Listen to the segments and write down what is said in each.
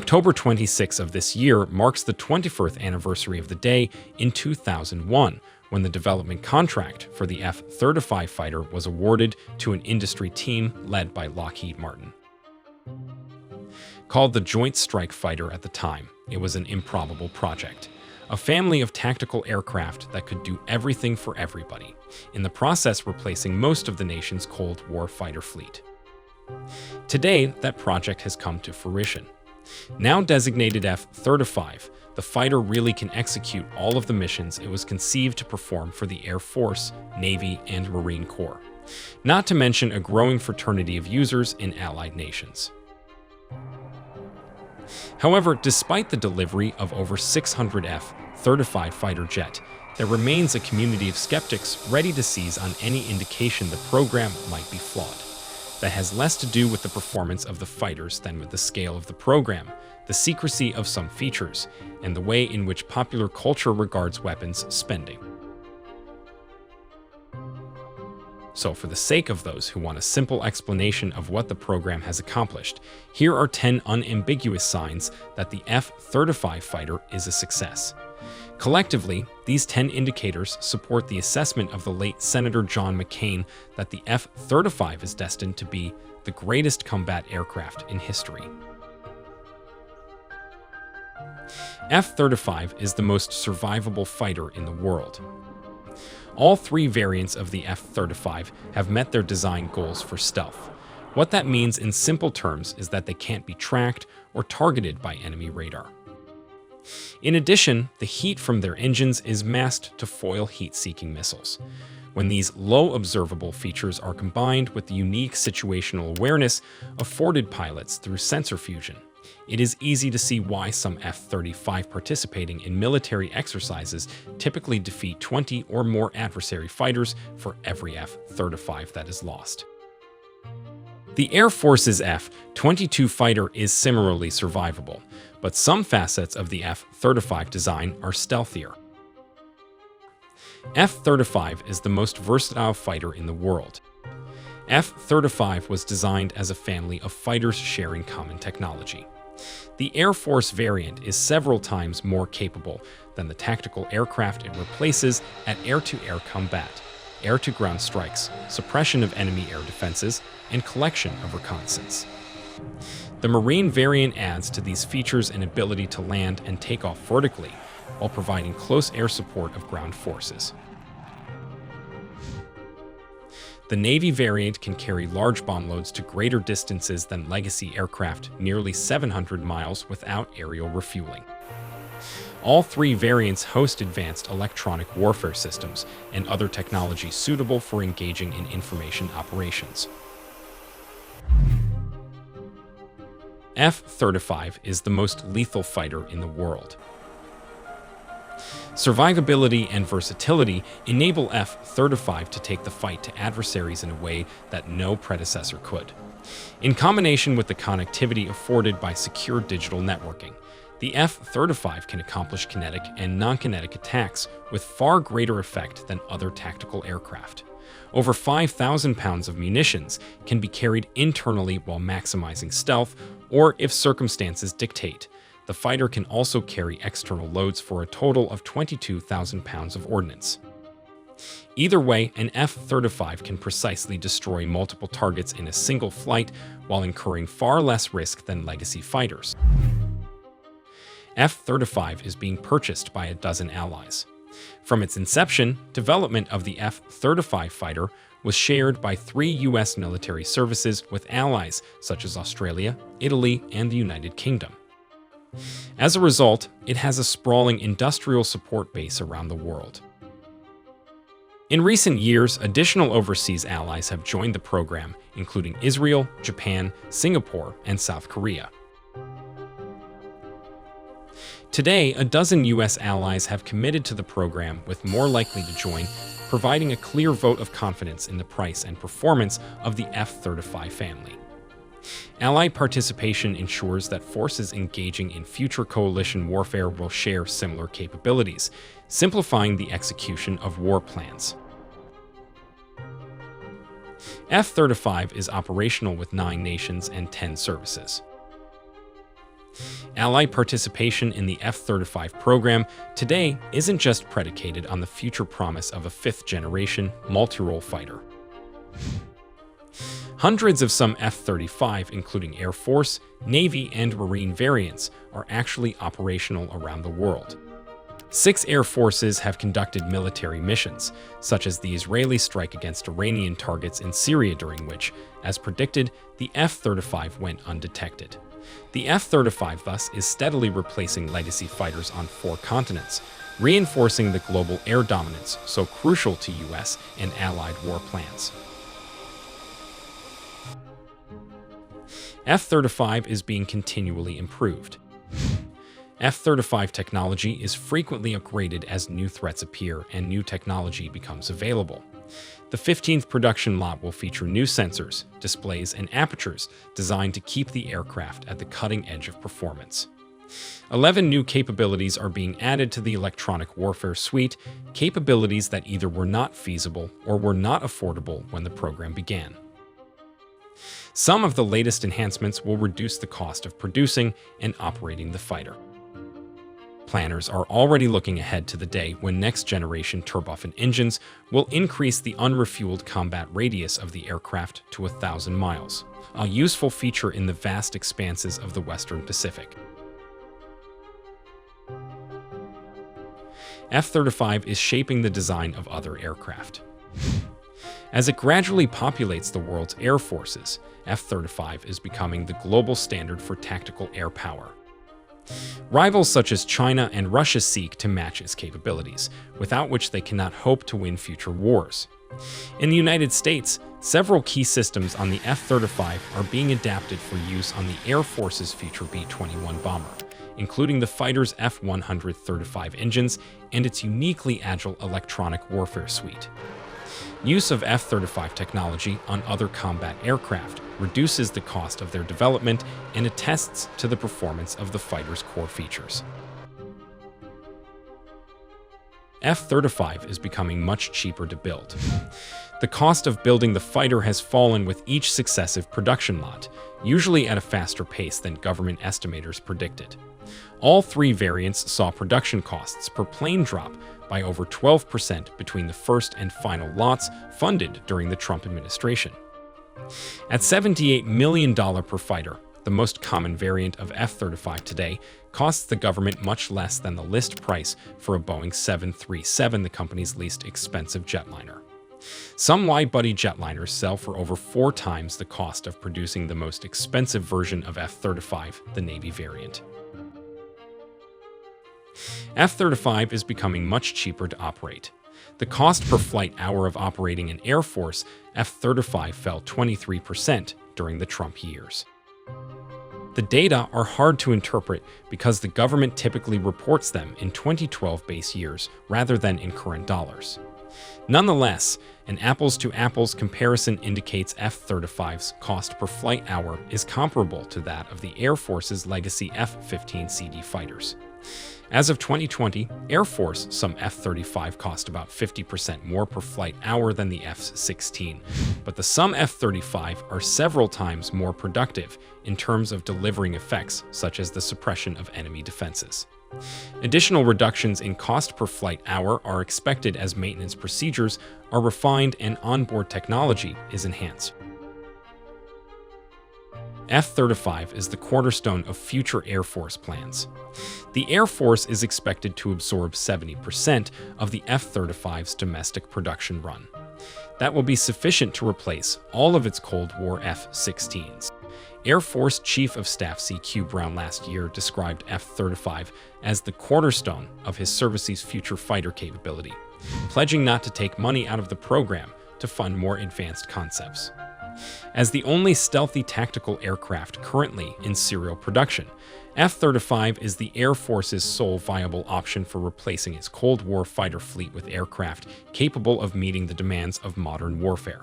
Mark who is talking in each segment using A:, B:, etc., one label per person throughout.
A: October 26 of this year marks the 21st anniversary of the day in 2001, when the development contract for the F-35 fighter was awarded to an industry team led by Lockheed Martin. Called the Joint Strike Fighter at the time, it was an improbable project, a family of tactical aircraft that could do everything for everybody, in the process replacing most of the nation's Cold War fighter fleet. Today, that project has come to fruition. Now designated F-35, the fighter really can execute all of the missions it was conceived to perform for the Air Force, Navy, and Marine Corps, not to mention a growing fraternity of users in allied nations. However, despite the delivery of over 600 F-35 fighter jet, there remains a community of skeptics ready to seize on any indication the program might be flawed. That has less to do with the performance of the fighters than with the scale of the program, the secrecy of some features, and the way in which popular culture regards weapons spending. So for the sake of those who want a simple explanation of what the program has accomplished, here are 10 unambiguous signs that the F-35 fighter is a success. Collectively, these 10 indicators support the assessment of the late Senator John McCain that the F-35 is destined to be the greatest combat aircraft in history. F-35 is the most survivable fighter in the world. All three variants of the F-35 have met their design goals for stealth. What that means in simple terms is that they can't be tracked or targeted by enemy radar. In addition, the heat from their engines is masked to foil heat-seeking missiles. When these low observable features are combined with the unique situational awareness afforded pilots through sensor fusion, it is easy to see why some F-35 participating in military exercises typically defeat 20 or more adversary fighters for every F-35 that is lost. The Air Force's F-22 fighter is similarly survivable, but some facets of the F-35 design are stealthier. F-35 is the most versatile fighter in the world. F-35 was designed as a family of fighters sharing common technology. The Air Force variant is several times more capable than the tactical aircraft it replaces at air-to-air combat, air-to-ground strikes, suppression of enemy air defenses, and collection of reconnaissance. The Marine variant adds to these features an ability to land and take off vertically, while providing close air support of ground forces. The Navy variant can carry large bomb loads to greater distances than legacy aircraft, nearly 700 miles without aerial refueling. All three variants host advanced electronic warfare systems and other technology suitable for engaging in information operations. F-35 is the most lethal fighter in the world. Survivability and versatility enable F-35 to take the fight to adversaries in a way that no predecessor could. In combination with the connectivity afforded by secure digital networking, the F-35 can accomplish kinetic and non-kinetic attacks with far greater effect than other tactical aircraft. Over 5,000 pounds of munitions can be carried internally while maximizing stealth, or if circumstances dictate, the fighter can also carry external loads for a total of 22,000 pounds of ordnance. Either way, an F-35 can precisely destroy multiple targets in a single flight while incurring far less risk than legacy fighters. F-35 is being purchased by a dozen allies. From its inception, development of the F-35 fighter was shared by 3 U.S. military services with allies such as Australia, Italy, and the United Kingdom. As a result, it has a sprawling industrial support base around the world. In recent years, additional overseas allies have joined the program, including Israel, Japan, Singapore, and South Korea. Today, a dozen U.S. allies have committed to the program, with more likely to join, providing a clear vote of confidence in the price and performance of the F-35 family. Allied participation ensures that forces engaging in future coalition warfare will share similar capabilities, simplifying the execution of war plans. F-35 is operational with 9 nations and 10 services. Allied participation in the F-35 program today isn't just predicated on the future promise of a fifth-generation multi-role fighter. Hundreds of some F-35, including Air Force, Navy, and Marine variants, are actually operational around the world. 6 air forces have conducted military missions, such as the Israeli strike against Iranian targets in Syria, during which, as predicted, the F-35 went undetected. The F-35 thus is steadily replacing legacy fighters on 4 continents, reinforcing the global air dominance so crucial to U.S. and Allied war plans. F-35 is being continually improved. F-35 technology is frequently upgraded as new threats appear and new technology becomes available. The 15th production lot will feature new sensors, displays, and apertures designed to keep the aircraft at the cutting edge of performance. 11 new capabilities are being added to the electronic warfare suite, capabilities that either were not feasible or were not affordable when the program began. Some of the latest enhancements will reduce the cost of producing and operating the fighter. Planners are already looking ahead to the day when next-generation turbofan engines will increase the unrefueled combat radius of the aircraft to 1,000 miles, a useful feature in the vast expanses of the Western Pacific. F-35 is shaping the design of other aircraft. As it gradually populates the world's air forces, F-35 is becoming the global standard for tactical air power. Rivals such as China and Russia seek to match its capabilities, without which they cannot hope to win future wars. In the United States, several key systems on the F-35 are being adapted for use on the Air Force's future B-21 bomber, including the fighter's F-135 engines and its uniquely agile electronic warfare suite. Use of F-35 technology on other combat aircraft reduces the cost of their development and attests to the performance of the fighter's core features. F-35 is becoming much cheaper to build. The cost of building the fighter has fallen with each successive production lot, usually at a faster pace than government estimators predicted. All 3 variants saw production costs per plane drop by over 12% between the first and final lots funded during the Trump administration. At $78 million per fighter, the most common variant of F-35 today costs the government much less than the list price for a Boeing 737, the company's least expensive jetliner. Some wide-body jetliners sell for over 4 times the cost of producing the most expensive version of F-35, the Navy variant. F-35 is becoming much cheaper to operate. The cost per flight hour of operating an Air Force F-35 fell 23% during the Trump years. The data are hard to interpret because the government typically reports them in 2012 base years rather than in current dollars. Nonetheless, an apples-to-apples comparison indicates F-35's cost per flight hour is comparable to that of the Air Force's legacy F-15CD fighters. As of 2020, Air Force, some F-35 cost about 50% more per flight hour than the F-16, but the some F-35 are several times more productive in terms of delivering effects such as the suppression of enemy defenses. Additional reductions in cost per flight hour are expected as maintenance procedures are refined and onboard technology is enhanced. F-35 is the cornerstone of future Air Force plans. The Air Force is expected to absorb 70% of the F-35's domestic production run. That will be sufficient to replace all of its Cold War F-16s. Air Force Chief of Staff C.Q. Brown last year described F-35 as the cornerstone of his service's future fighter capability, pledging not to take money out of the program to fund more advanced concepts. As the only stealthy tactical aircraft currently in serial production, F-35 is the Air Force's sole viable option for replacing its Cold War fighter fleet with aircraft capable of meeting the demands of modern warfare.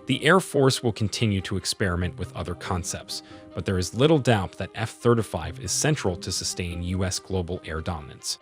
A: The Air Force will continue to experiment with other concepts, but there is little doubt that F-35 is central to sustain U.S. global air dominance.